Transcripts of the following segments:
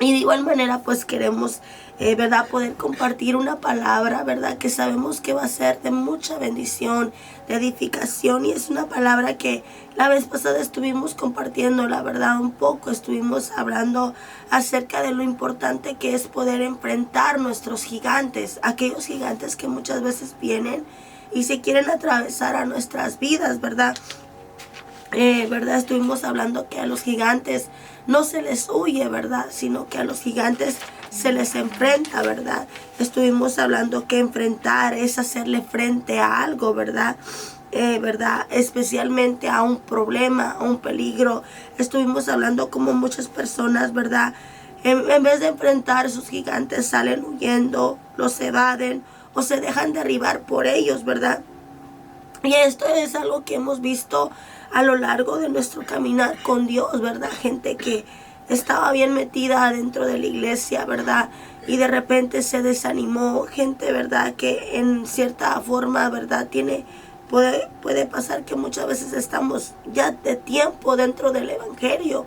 Y de igual manera pues queremos, ¿verdad?, poder compartir una palabra, ¿verdad?, que sabemos que va a ser de mucha bendición, de edificación. Y es una palabra que la vez pasada estuvimos compartiendo, la verdad, un poco. Estuvimos hablando acerca de lo importante que es poder enfrentar nuestros gigantes, aquellos gigantes que muchas veces vienen y se quieren atravesar a nuestras vidas, ¿verdad? ¿Verdad? Estuvimos hablando que a los gigantes no se les huye, ¿verdad?, sino que a los gigantes se les enfrenta, ¿verdad? Estuvimos hablando que enfrentar es hacerle frente a algo, ¿verdad? ¿Verdad? Especialmente a un problema, a un peligro. Estuvimos hablando como muchas personas, ¿verdad?, en vez de enfrentar sus gigantes, salen huyendo, los evaden o se dejan derribar por ellos, ¿verdad? Y esto es algo que hemos visto a lo largo de nuestro caminar con Dios, ¿verdad? Gente que estaba bien metida dentro de la iglesia, ¿verdad?, y de repente se desanimó. Gente, ¿verdad?, que en cierta forma, ¿verdad?, puede pasar que muchas veces estamos ya de tiempo dentro del evangelio,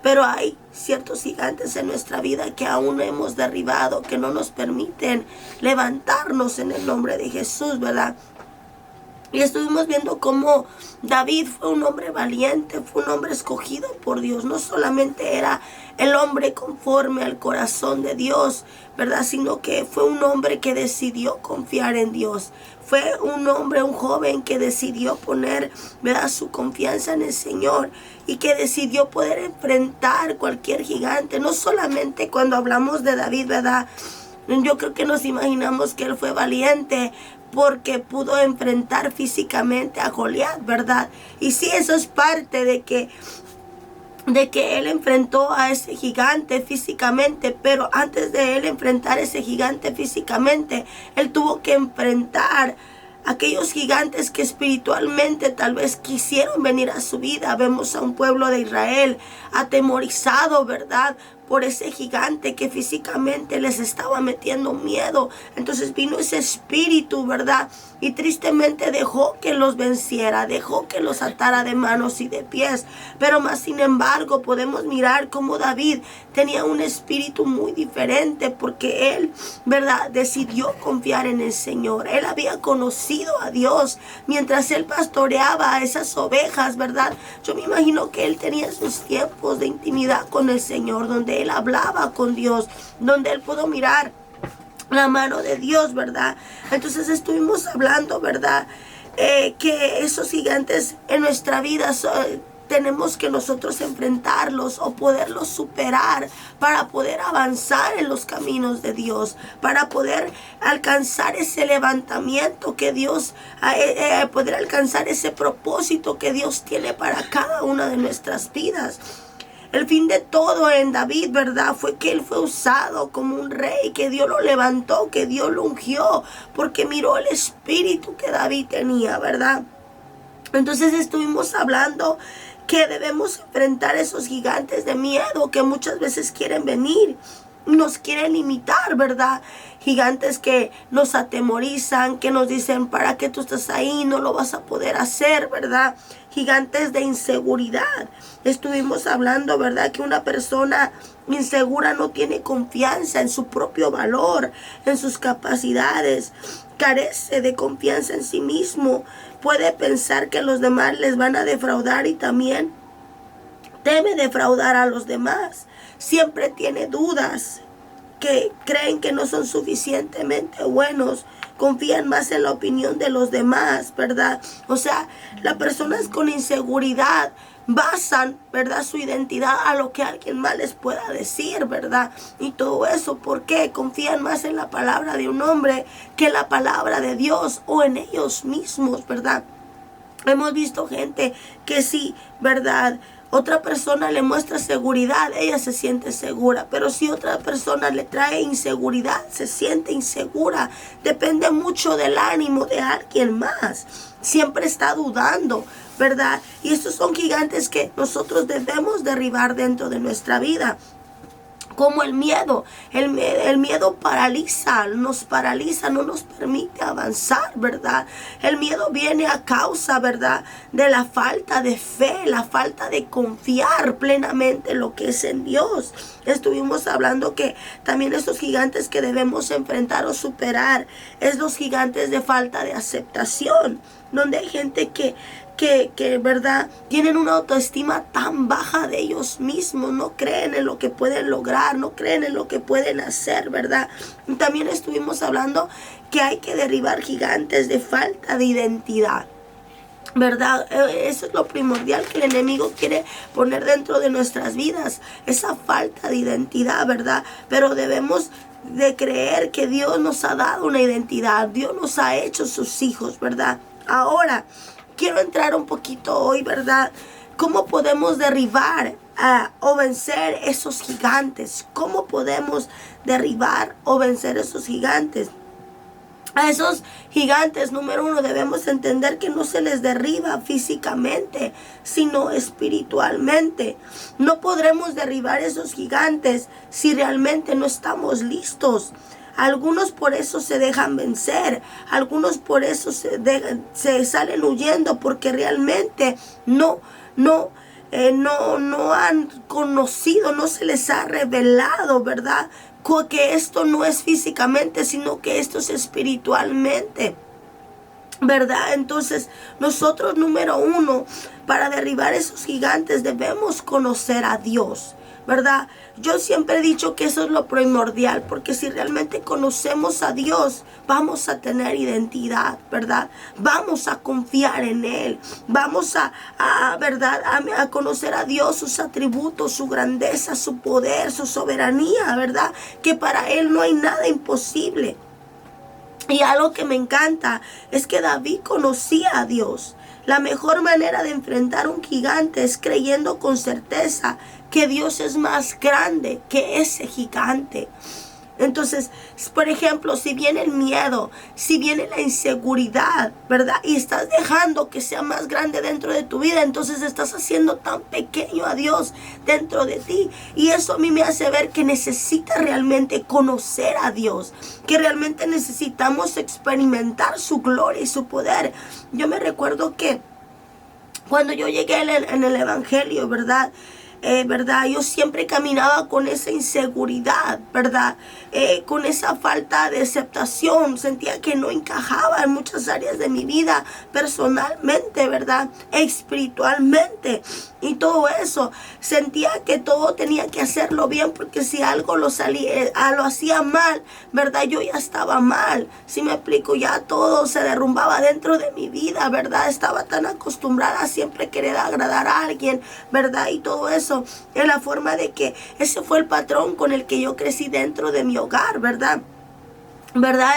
pero hay ciertos gigantes en nuestra vida que aún no hemos derribado, que no nos permiten levantarnos en el nombre de Jesús, ¿verdad? Y estuvimos viendo cómo David fue un hombre valiente, fue un hombre escogido por Dios. No solamente era el hombre conforme al corazón de Dios, ¿verdad?, sino que fue un hombre que decidió confiar en Dios. Fue un hombre, un joven que decidió poner, ¿verdad?, su confianza en el Señor y que decidió poder enfrentar cualquier gigante. No solamente cuando hablamos de David, ¿verdad?, yo creo que nos imaginamos que él fue valiente porque pudo enfrentar físicamente a Goliat, ¿verdad? Y sí, eso es parte de que él enfrentó a ese gigante físicamente, pero antes de él enfrentar a ese gigante físicamente, él tuvo que enfrentar aquellos gigantes que espiritualmente tal vez quisieron venir a su vida. Vemos a un pueblo de Israel atemorizado, ¿verdad?, por ese gigante que físicamente les estaba metiendo miedo. Entonces vino ese espíritu, ¿verdad?, y tristemente dejó que los venciera, dejó que los atara de manos y de pies. Pero más sin embargo podemos mirar cómo David tenía un espíritu muy diferente, porque él, ¿verdad?, decidió confiar en el Señor. Él había conocido a Dios mientras él pastoreaba a esas ovejas, ¿verdad? Yo me imagino que él tenía sus tiempos de intimidad con el Señor, donde él hablaba con Dios, donde él pudo mirar la mano de Dios, ¿verdad? Entonces estuvimos hablando, ¿verdad?, que esos gigantes en nuestra vida tenemos que nosotros enfrentarlos o poderlos superar para poder avanzar en los caminos de Dios, para poder alcanzar ese levantamiento que Dios, poder alcanzar ese propósito que Dios tiene para cada una de nuestras vidas. El fin de todo en David, ¿verdad?, fue que él fue usado como un rey, que Dios lo levantó, que Dios lo ungió, porque miró el espíritu que David tenía, ¿verdad? Entonces estuvimos hablando que debemos enfrentar esos gigantes de miedo que muchas veces quieren venir, nos quieren limitar, ¿verdad? Gigantes que nos atemorizan, que nos dicen, ¿para qué tú estás ahí? No lo vas a poder hacer, ¿verdad? Gigantes de inseguridad. Estuvimos hablando, ¿verdad?, que una persona insegura no tiene confianza en su propio valor, en sus capacidades, carece de confianza en sí mismo, puede pensar que los demás les van a defraudar y también teme defraudar a los demás. Siempre tiene dudas, que creen que no son suficientemente buenos, confían más en la opinión de los demás, ¿verdad? O sea, las personas con inseguridad basan, ¿verdad?, su identidad a lo que alguien más les pueda decir, ¿verdad? Y todo eso, ¿por qué? Confían más en la palabra de un hombre que en la palabra de Dios o en ellos mismos, ¿verdad? Hemos visto gente que sí, ¿verdad?, otra persona le muestra seguridad, ella se siente segura. Pero si otra persona le trae inseguridad, se siente insegura. Depende mucho del ánimo de alguien más. Siempre está dudando, ¿verdad? Y estos son gigantes que nosotros debemos derribar dentro de nuestra vida. Como el miedo. El miedo paraliza, nos paraliza, no nos permite avanzar, ¿verdad? El miedo viene a causa, ¿verdad?, de la falta de fe, la falta de confiar plenamente en lo que es en Dios. Estuvimos hablando que también estos gigantes que debemos enfrentar o superar es los gigantes de falta de aceptación, donde hay gente que verdad, tienen una autoestima tan baja de ellos mismos, no creen en lo que pueden lograr, no creen en lo que pueden hacer, ¿verdad? Y también estuvimos hablando que hay que derribar gigantes de falta de identidad, ¿verdad? Eso es lo primordial que el enemigo quiere poner dentro de nuestras vidas, esa falta de identidad, ¿verdad? Pero debemos de creer que Dios nos ha dado una identidad, Dios nos ha hecho sus hijos, ¿verdad? Ahora, quiero entrar un poquito hoy, ¿verdad? ¿Cómo podemos derribar o vencer esos gigantes? ¿Cómo podemos derribar o vencer esos gigantes? A esos gigantes, número uno, debemos entender que no se les derriba físicamente, sino espiritualmente. No podremos derribar esos gigantes si realmente no estamos listos. Algunos por eso se dejan vencer, algunos por eso se salen huyendo porque realmente no han conocido, no se les ha revelado, ¿verdad?, que esto no es físicamente, sino que esto es espiritualmente, ¿verdad? Entonces, nosotros, número uno, para derribar esos gigantes debemos conocer a Dios, ¿verdad? Yo siempre he dicho que eso es lo primordial, porque si realmente conocemos a Dios, vamos a tener identidad, ¿verdad? Vamos a confiar en Él, vamos ¿verdad?, a conocer a Dios, sus atributos, su grandeza, su poder, su soberanía, ¿verdad? Que para Él no hay nada imposible. Y algo que me encanta es que David conocía a Dios. La mejor manera de enfrentar un gigante es creyendo con certeza que Dios es más grande que ese gigante. Entonces, por ejemplo, si viene el miedo, si viene la inseguridad, ¿verdad?, y estás dejando que sea más grande dentro de tu vida, entonces estás haciendo tan pequeño a Dios dentro de ti. Y eso a mí me hace ver que necesitas realmente conocer a Dios, que realmente necesitamos experimentar su gloria y su poder. Yo me recuerdo que cuando yo llegué en el evangelio, ¿verdad?, yo siempre caminaba con esa inseguridad, ¿verdad? Con esa falta de aceptación. Sentía que no encajaba en muchas áreas de mi vida, personalmente, ¿verdad?, espiritualmente y todo eso. Sentía que todo tenía que hacerlo bien, porque si algo lo hacía mal, ¿verdad?, yo ya estaba mal. Si me explico, ya todo se derrumbaba dentro de mi vida, ¿verdad? Estaba tan acostumbrada a siempre querer agradar a alguien, ¿verdad? Y todo eso en la forma de que ese fue el patrón con el que yo crecí dentro de mi hogar, ¿verdad?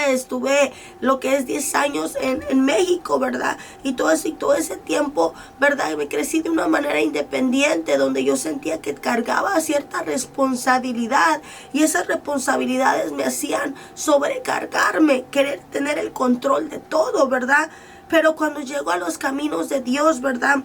Estuve lo que es 10 años en México, ¿verdad? Y todo ese tiempo, ¿verdad?, me crecí de una manera independiente, donde yo sentía que cargaba cierta responsabilidad, y esas responsabilidades me hacían sobrecargarme, querer tener el control de todo, ¿verdad? Pero cuando llego a los caminos de Dios, ¿verdad?,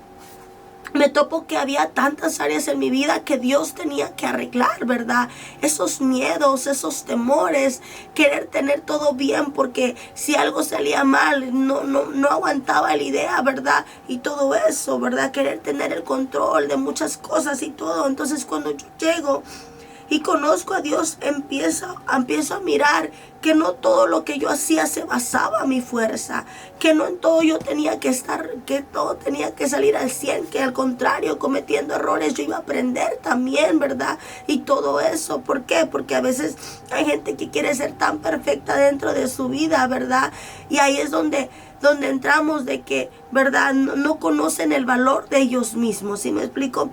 me topo que había tantas áreas en mi vida que Dios tenía que arreglar, ¿verdad? Esos miedos, esos temores, querer tener todo bien, porque si algo salía mal, no aguantaba la idea, ¿verdad? Y todo eso, ¿verdad? Querer tener el control de muchas cosas y todo. Entonces, cuando yo llego y conozco a Dios, empiezo a mirar que no todo lo que yo hacía se basaba en mi fuerza, que no en todo yo tenía que estar, que todo tenía que salir al 100, que al contrario, cometiendo errores yo iba a aprender también, ¿verdad? Y todo eso, ¿por qué? Porque a veces hay gente que quiere ser tan perfecta dentro de su vida, ¿verdad? Y ahí es donde entramos, de que, ¿verdad?, no conocen el valor de ellos mismos, ¿sí me explico?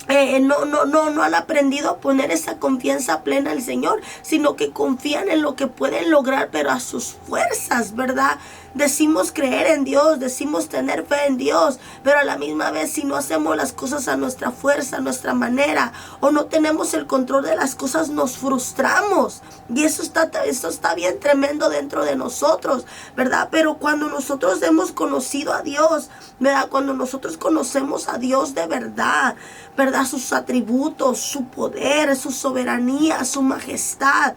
No han aprendido a poner esa confianza plena al Señor, sino que confían en lo que pueden lograr, pero a sus fuerzas, ¿verdad? decimos creer en Dios, decimos tener fe en Dios, pero a la misma vez si no hacemos las cosas a nuestra fuerza, a nuestra manera, o no tenemos el control de las cosas, nos frustramos. Y eso está bien tremendo dentro de nosotros, ¿verdad? Pero cuando nosotros hemos conocido a Dios, ¿verdad? Cuando nosotros conocemos a Dios de verdad, ¿verdad? Sus atributos, su poder, su soberanía, su majestad,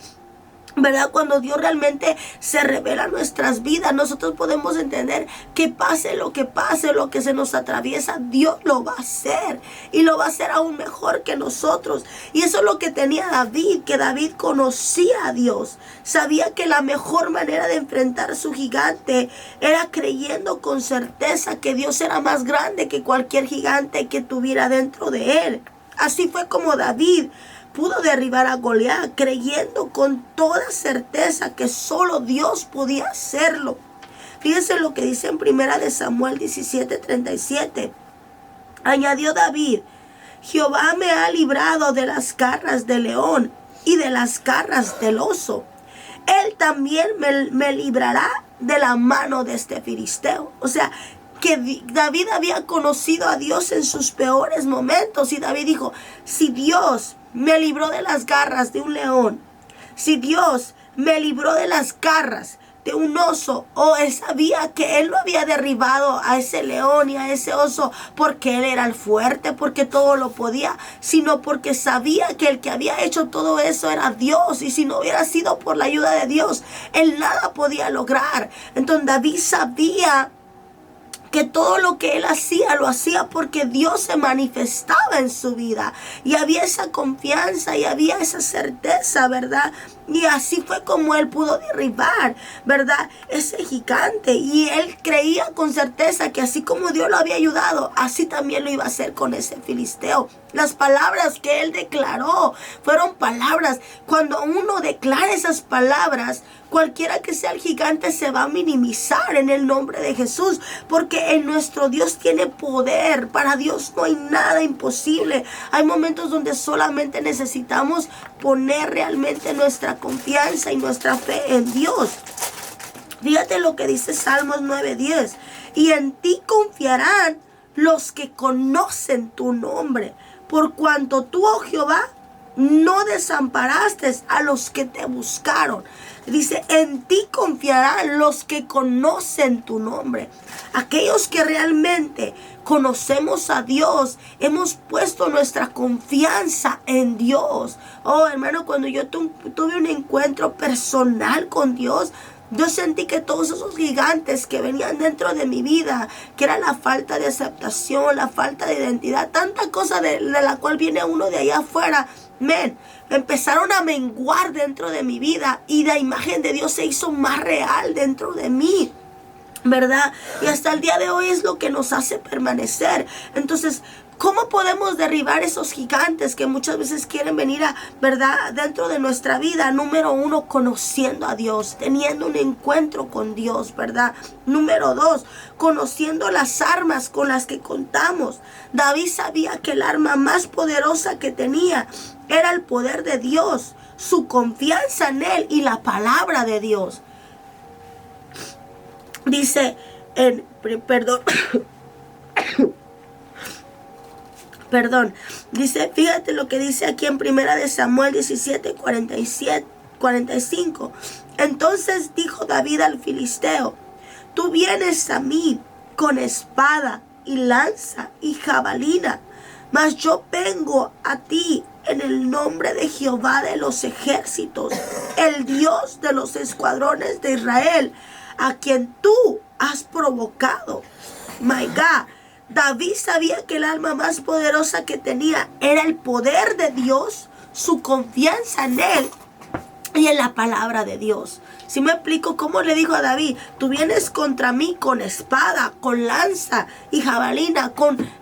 ¿verdad? Cuando Dios realmente se revela en nuestras vidas, nosotros podemos entender que pase, lo que se nos atraviesa, Dios lo va a hacer. Y lo va a hacer aún mejor que nosotros. Y eso es lo que tenía David, que David conocía a Dios. Sabía que la mejor manera de enfrentar a su gigante era creyendo con certeza que Dios era más grande que cualquier gigante que tuviera dentro de él. Así fue como David pudo derribar a Goliat, creyendo con toda certeza que solo Dios podía hacerlo. Fíjense lo que dice en 1 de Samuel 17:37. Añadió David: Jehová me ha librado de las garras del león y de las garras del oso. Él también me librará de la mano de este filisteo. O sea, que David había conocido a Dios en sus peores momentos. Y David dijo: si Dios me libró de las garras de un león, si Dios me libró de las garras de un oso, él sabía que él no había derribado a ese león y a ese oso porque él era el fuerte, porque todo lo podía, sino porque sabía que el que había hecho todo eso era Dios. Y si no hubiera sido por la ayuda de Dios, él nada podía lograr. Entonces David sabía que todo lo que él hacía, lo hacía porque Dios se manifestaba en su vida. Y había esa confianza y había esa certeza, ¿verdad? Y así fue como él pudo derribar, ¿verdad? Ese gigante. Y él creía con certeza que así como Dios lo había ayudado, así también lo iba a hacer con ese filisteo. Las palabras que él declaró fueron palabras. Cuando uno declara esas palabras, cualquiera que sea el gigante se va a minimizar en el nombre de Jesús, porque en nuestro Dios tiene poder. Para Dios no hay nada imposible. Hay momentos donde solamente necesitamos poner realmente nuestra confianza y nuestra fe en Dios. Fíjate lo que dice Salmos 9:10. Y en ti confiarán los que conocen tu nombre, por cuanto tú, oh Jehová, no desamparaste a los que te buscaron. Dice: en ti confiarán los que conocen tu nombre. Aquellos que realmente conocemos a Dios, hemos puesto nuestra confianza en Dios. Oh, hermano, cuando yo tuve un encuentro personal con Dios, yo sentí que todos esos gigantes que venían dentro de mi vida, que era la falta de aceptación, la falta de identidad, tanta cosa de la cual viene uno de allá afuera, empezaron a menguar dentro de mi vida, y la imagen de Dios se hizo más real dentro de mí, ¿verdad? Y hasta el día de hoy es lo que nos hace permanecer. Entonces, ¿cómo podemos derribar esos gigantes que muchas veces quieren venir ¿verdad?, dentro de nuestra vida? Número 1, conociendo a Dios, teniendo un encuentro con Dios, ¿verdad? Número 2, conociendo las armas con las que contamos. David sabía que el arma más poderosa que tenía era el poder de Dios, su confianza en Él y la palabra de Dios. Dice dice, fíjate lo que dice aquí en 1 de Samuel 17:45. Entonces dijo David al filisteo: tú vienes a mí con espada y lanza y jabalina, mas yo vengo a ti en el nombre de Jehová de los ejércitos, el Dios de los escuadrones de Israel, a quien tú has provocado. My God. David sabía que el arma más poderosa que tenía era el poder de Dios, su confianza en Él y en la palabra de Dios. Si me explico cómo le dijo a David: tú vienes contra mí con espada, con lanza y jabalina,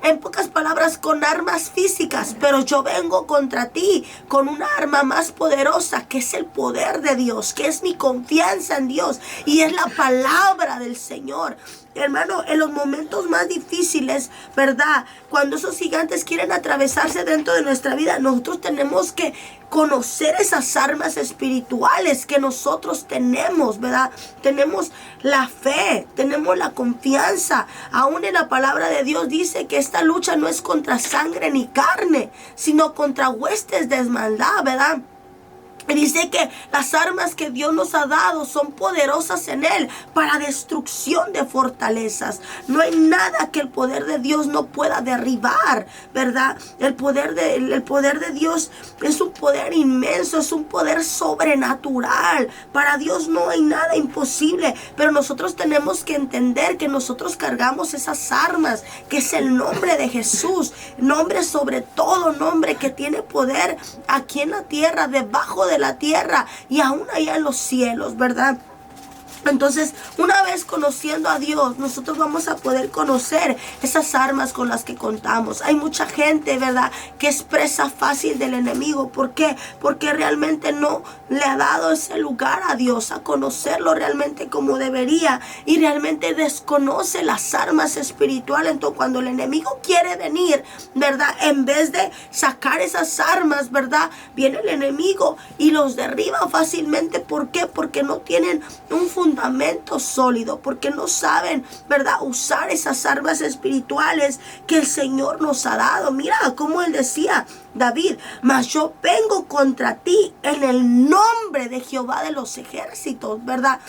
en pocas palabras, con armas físicas, pero yo vengo contra ti con una arma más poderosa, que es el poder de Dios, que es mi confianza en Dios y es la palabra del Señor. hermano, en los momentos más difíciles, ¿verdad? Cuando esos gigantes quieren atravesarse dentro de nuestra vida, nosotros tenemos que conocer esas armas espirituales que nosotros tenemos, ¿verdad? Tenemos la fe, tenemos la confianza. Aún en la palabra de Dios dice que esta lucha no es contra sangre ni carne, sino contra huestes de maldad, ¿verdad? Dice que las armas que Dios nos ha dado son poderosas en Él para destrucción de fortalezas. No hay nada que el poder de Dios no pueda derribar, ¿verdad? El poder de Dios es un poder inmenso, es un poder sobrenatural. Para Dios no hay nada imposible, pero nosotros tenemos que entender que nosotros cargamos esas armas, que es el nombre de Jesús, nombre sobre todo nombre que tiene poder aquí en la tierra, debajo de la tierra y aún allá en los cielos, ¿verdad? Entonces, una vez conociendo a Dios, nosotros vamos a poder conocer esas armas con las que contamos. Hay mucha gente, ¿verdad?, que es presa fácil del enemigo. ¿Por qué? Porque realmente no le ha dado ese lugar a Dios, a conocerlo realmente como debería, y realmente desconoce las armas espirituales. Entonces, cuando el enemigo quiere venir, ¿verdad?, en vez de sacar esas armas, ¿verdad?, viene el enemigo y los derriba fácilmente. ¿Por qué? Porque no tienen un fundamento sólido, porque no saben, ¿verdad?, usar esas armas espirituales que el Señor nos ha dado. Mira cómo él decía, David: mas yo vengo contra ti en el nombre de Jehová de los ejércitos, ¿verdad?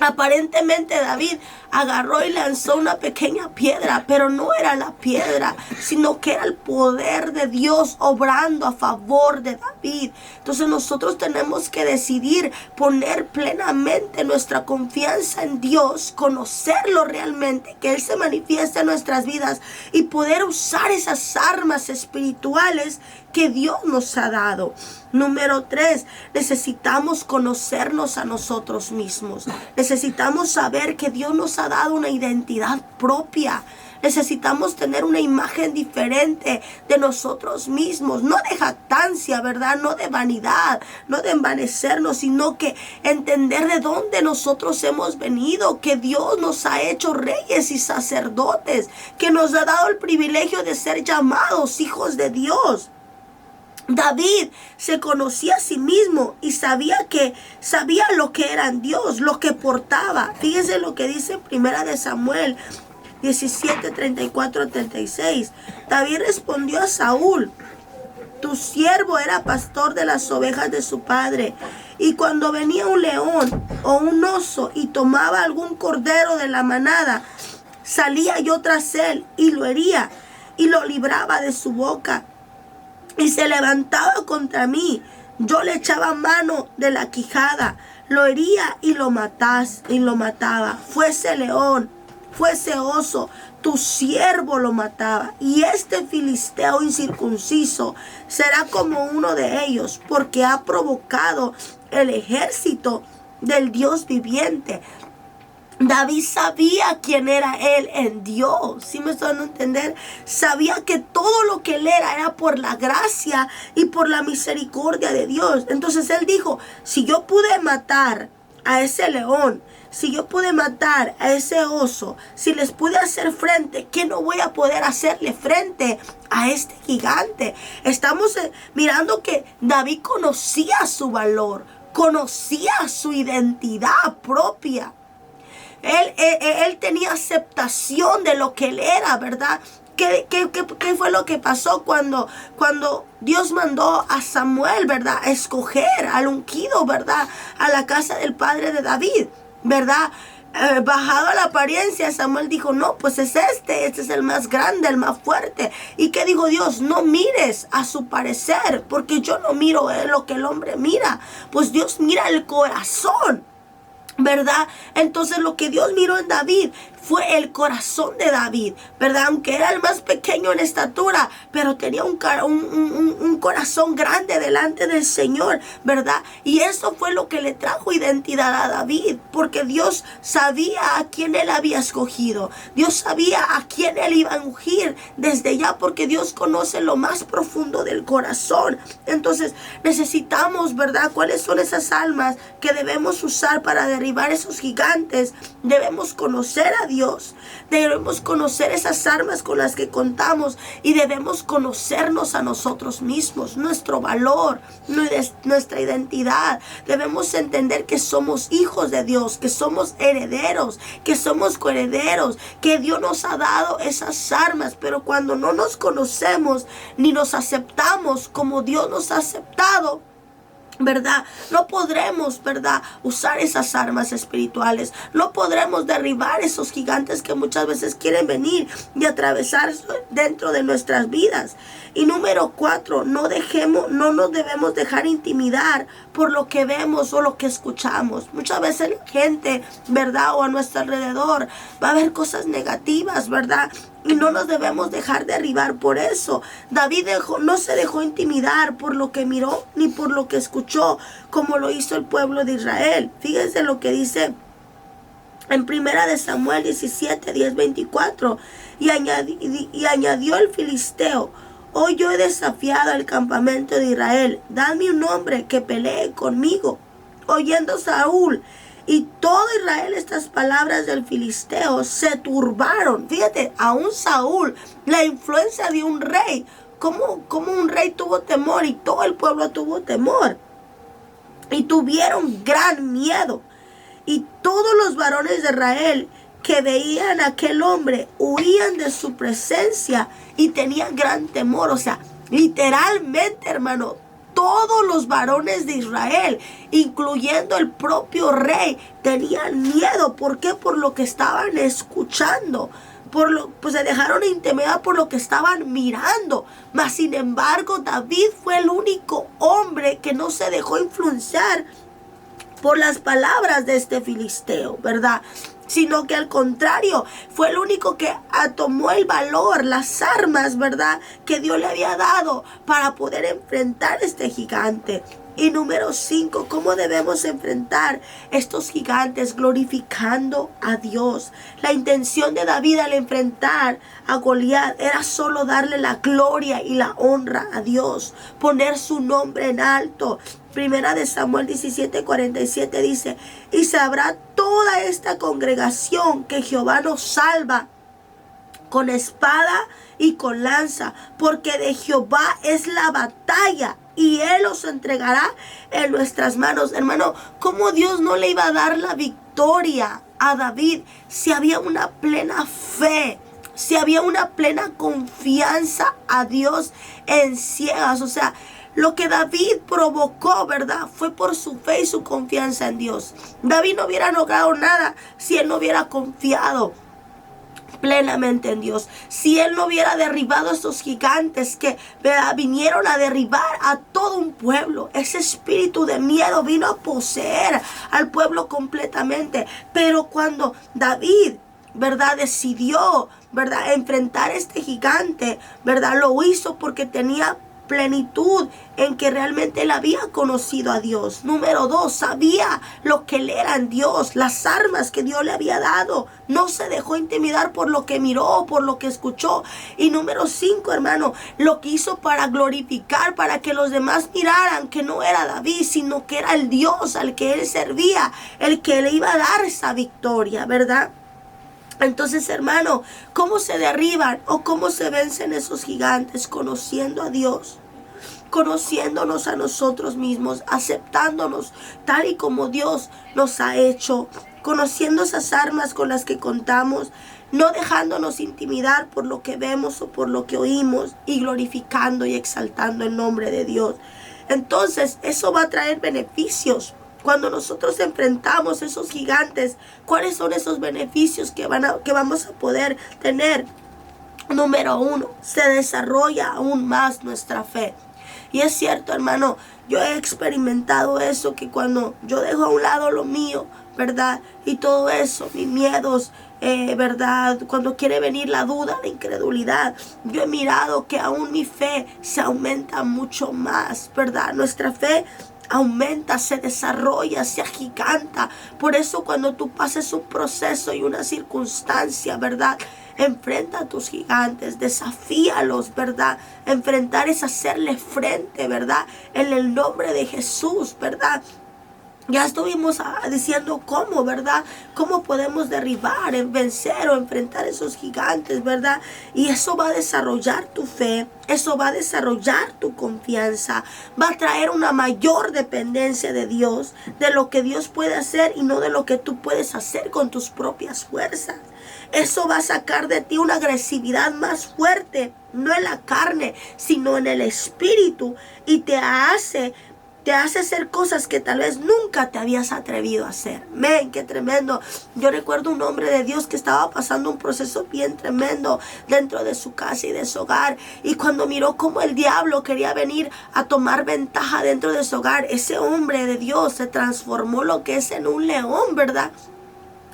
Aparentemente David agarró y lanzó una pequeña piedra, pero no era la piedra, sino que era el poder de Dios obrando a favor de David. Entonces nosotros tenemos que decidir poner plenamente nuestra confianza en Dios, conocerlo realmente, que Él se manifieste en nuestras vidas y poder usar esas armas espirituales que Dios nos ha dado. Número 3, necesitamos conocernos a nosotros mismos. Necesitamos saber que Dios nos ha dado una identidad propia. Necesitamos tener una imagen diferente de nosotros mismos, no de jactancia, ¿verdad? No de vanidad, no de envanecernos, sino que entender de dónde nosotros hemos venido, que Dios nos ha hecho reyes y sacerdotes, que nos ha dado el privilegio de ser llamados hijos de Dios. David se conocía a sí mismo y sabía lo que era en Dios, lo que portaba. Fíjense lo que dice en 1 Samuel 17, 34, 36. David respondió a Saúl: tu siervo era pastor de las ovejas de su padre, y cuando venía un león o un oso y tomaba algún cordero de la manada, salía yo tras él y lo hería y lo libraba de su boca. Y se levantaba contra mí, yo le echaba mano de la quijada, lo hería y lo mataba. Fuese león, fuese oso, tu siervo lo mataba. Y este filisteo incircunciso será como uno de ellos, porque ha provocado el ejército del Dios viviente. David sabía quién era él en Dios. ¿Sí me están dando a entender? Sabía que todo lo que él era por la gracia y por la misericordia de Dios. Entonces él dijo: si yo pude matar a ese león, si yo pude matar a ese oso, si les pude hacer frente, ¿qué no voy a poder hacerle frente a este gigante? Estamos mirando que David conocía su valor, conocía su identidad propia. Él tenía aceptación de lo que él era, ¿verdad? ¿Qué fue lo que pasó cuando Dios mandó a Samuel, ¿verdad?, a escoger al ungido, ¿verdad?, a la casa del padre de David, ¿verdad? Bajado a la apariencia, Samuel dijo: no, pues es este es el más grande, el más fuerte. ¿Y qué dijo Dios? No mires a su parecer, porque yo no miro lo que el hombre mira. Pues Dios mira el corazón, ¿verdad? Entonces lo que Dios miró en David fue el corazón de David, ¿verdad? Aunque era el más pequeño en estatura, pero tenía un corazón grande delante del Señor, ¿verdad? Y eso fue lo que le trajo identidad a David, porque Dios sabía a quién él había escogido. Dios sabía a quién él iba a ungir desde ya, porque Dios conoce lo más profundo del corazón. Entonces necesitamos, ¿verdad? ¿Cuáles son esas almas que debemos usar para derribar esos gigantes? Debemos conocer a Dios, debemos conocer esas armas con las que contamos y debemos conocernos a nosotros mismos, nuestro valor, nuestra identidad. Debemos entender que somos hijos de Dios, que somos herederos, que somos coherederos, que Dios nos ha dado esas armas, pero cuando no nos conocemos ni nos aceptamos como Dios nos ha aceptado, ¿verdad? No podremos, ¿verdad?, usar esas armas espirituales. No podremos derribar esos gigantes que muchas veces quieren venir y atravesar dentro de nuestras vidas. Y número 4, no nos debemos dejar intimidar por lo que vemos o lo que escuchamos. Muchas veces la gente, ¿verdad?, o a nuestro alrededor va a haber cosas negativas, ¿verdad? Y no nos debemos dejar derribar por eso. David no se dejó intimidar por lo que miró ni por lo que escuchó, como lo hizo el pueblo de Israel. Fíjense lo que dice en 1 Samuel 17, 10, 24. Y añadió el filisteo: hoy yo he desafiado al campamento de Israel. Dadme un hombre que pelee conmigo. Oyendo Saúl y todo Israel estas palabras del filisteo, se turbaron. Fíjate, aún Saúl, la influencia de un rey, como un rey tuvo temor y todo el pueblo tuvo temor. Y tuvieron gran miedo. Y todos los varones de Israel que veían a aquel hombre huían de su presencia y tenían gran temor. O sea, literalmente, hermano, todos los varones de Israel, incluyendo el propio rey, tenían miedo. ¿Por qué? Por lo que estaban escuchando. Pues se dejaron intimidar por lo que estaban mirando. Mas sin embargo, David fue el único hombre que no se dejó influenciar por las palabras de este filisteo, ¿verdad? Sino que al contrario, fue el único que tomó el valor, las armas, ¿verdad?, que Dios le había dado para poder enfrentar este gigante. Y número 5, ¿cómo debemos enfrentar estos gigantes? Glorificando a Dios. La intención de David al enfrentar a Goliat era solo darle la gloria y la honra a Dios, poner su nombre en alto. 1 Samuel 17, 47 dice: y sabrá toda esta congregación que Jehová nos salva con espada y con lanza, porque de Jehová es la batalla y Él los entregará en nuestras manos. Hermano, ¿cómo Dios no le iba a dar la victoria a David si había una plena fe? Si había una plena confianza a Dios en ciegas. O sea, lo que David provocó, ¿verdad?, fue por su fe y su confianza en Dios. David no hubiera logrado nada si él no hubiera confiado plenamente en Dios. Si él no hubiera derribado a esos gigantes que, ¿verdad?, vinieron a derribar a todo un pueblo. Ese espíritu de miedo vino a poseer al pueblo completamente. Pero cuando David, ¿verdad?, decidió, ¿verdad?, enfrentar a este gigante, ¿verdad?, lo hizo porque tenía plenitud en que realmente él había conocido a Dios. Número 2, sabía lo que él era en Dios, las armas que Dios le había dado. No se dejó intimidar por lo que miró, por lo que escuchó. Y número 5, hermano, lo que hizo para glorificar, para que los demás miraran que no era David, sino que era el Dios al que él servía, el que le iba a dar esa victoria, ¿verdad? Entonces, hermano, ¿cómo se derriban o cómo se vencen esos gigantes? Conociendo a Dios, conociéndonos a nosotros mismos, aceptándonos tal y como Dios nos ha hecho, conociendo esas armas con las que contamos, no dejándonos intimidar por lo que vemos o por lo que oímos, y glorificando y exaltando el nombre de Dios. Entonces, eso va a traer beneficios. Cuando nosotros enfrentamos esos gigantes, ¿cuáles son esos beneficios que vamos a poder tener? Número 1, se desarrolla aún más nuestra fe. Y es cierto, hermano, yo he experimentado eso, que cuando yo dejo a un lado lo mío, ¿verdad?, y todo eso, mis miedos, ¿verdad? Cuando quiere venir la duda, la incredulidad, yo he mirado que aún mi fe se aumenta mucho más, ¿verdad? Nuestra fe aumenta, se desarrolla, se agiganta. Por eso cuando tú pases un proceso y una circunstancia, ¿verdad? Enfrenta a tus gigantes, desafíalos, ¿verdad? Enfrentar es hacerle frente, ¿verdad? En el nombre de Jesús, ¿verdad? Ya estuvimos diciendo cómo, ¿verdad? Cómo podemos derribar, vencer o enfrentar esos gigantes, ¿verdad? Y eso va a desarrollar tu fe, eso va a desarrollar tu confianza, va a traer una mayor dependencia de Dios, de lo que Dios puede hacer y no de lo que tú puedes hacer con tus propias fuerzas. Eso va a sacar de ti una agresividad más fuerte, no en la carne, sino en el espíritu, y te hace hacer cosas que tal vez nunca te habías atrevido a hacer. Men, qué tremendo. Yo recuerdo un hombre de Dios que estaba pasando un proceso bien tremendo dentro de su casa y de su hogar. Y cuando miró cómo el diablo quería venir a tomar ventaja dentro de su hogar, ese hombre de Dios se transformó lo que es en un león, ¿verdad?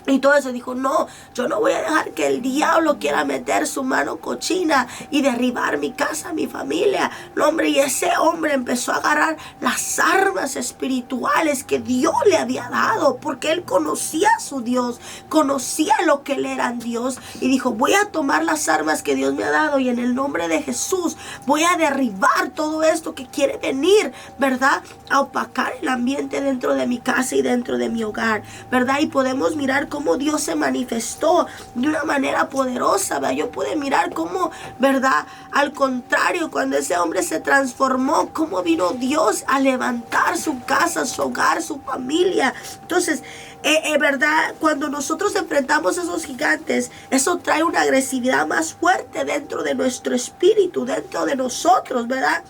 Y todo eso dijo, no, yo no voy a dejar que el diablo quiera meter su mano cochina y derribar mi casa, mi familia. No, hombre, y ese hombre empezó a agarrar las armas espirituales que Dios le había dado, porque él conocía a su Dios, conocía lo que él era en Dios, y dijo, voy a tomar las armas que Dios me ha dado y en el nombre de Jesús voy a derribar todo esto que quiere venir, ¿verdad? A opacar el ambiente dentro de mi casa y dentro de mi hogar, ¿verdad? Y podemos mirar cómo Dios se manifestó de una manera poderosa, ¿verdad? Yo pude mirar cómo, ¿verdad? Al contrario, cuando ese hombre se transformó, cómo vino Dios a levantar su casa, su hogar, su familia. Entonces, ¿verdad? Cuando nosotros enfrentamos a esos gigantes, eso trae una agresividad más fuerte dentro de nuestro espíritu, dentro de nosotros, ¿verdad?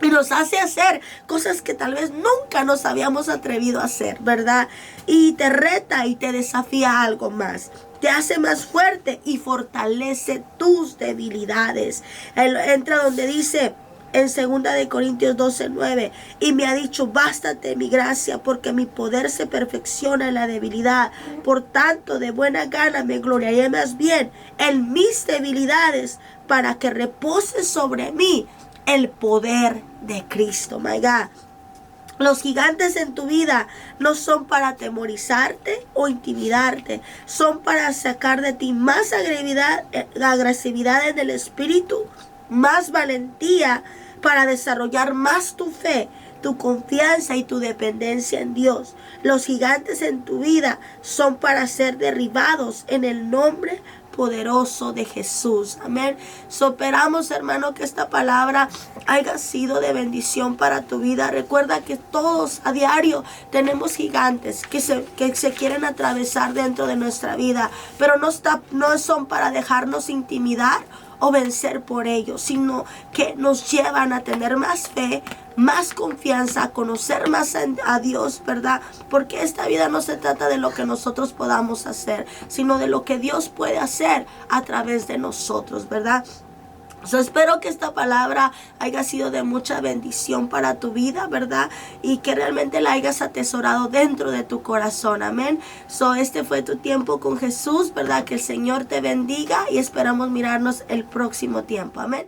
Y nos hace hacer cosas que tal vez nunca nos habíamos atrevido a hacer, ¿verdad? Y te reta y te desafía a algo más. Te hace más fuerte y fortalece tus debilidades. Él entra donde dice en 2 de Corintios 12:9, y me ha dicho, bástate mi gracia, porque mi poder se perfecciona en la debilidad. Por tanto, de buena gana me gloriaré más bien en mis debilidades, para que repose sobre mí el poder de Cristo. My God. Los gigantes en tu vida no son para atemorizarte o intimidarte. Son para sacar de ti más agresividad en el espíritu, más valentía, para desarrollar más tu fe, tu confianza y tu dependencia en Dios. Los gigantes en tu vida son para ser derribados en el nombre poderoso de Jesús. Amén. Esperamos, hermano, que esta palabra haya sido de bendición para tu vida. Recuerda que todos a diario tenemos gigantes que se quieren atravesar dentro de nuestra vida, pero no son para dejarnos intimidar o vencer por ellos, sino que nos llevan a tener más fe, más confianza, a conocer más a Dios, ¿verdad? Porque esta vida no se trata de lo que nosotros podamos hacer, sino de lo que Dios puede hacer a través de nosotros, ¿verdad? Espero que esta palabra haya sido de mucha bendición para tu vida, ¿verdad? Y que realmente la hayas atesorado dentro de tu corazón, amén. Este fue tu tiempo con Jesús, ¿verdad? Que el Señor te bendiga y esperamos mirarnos el próximo tiempo, amén.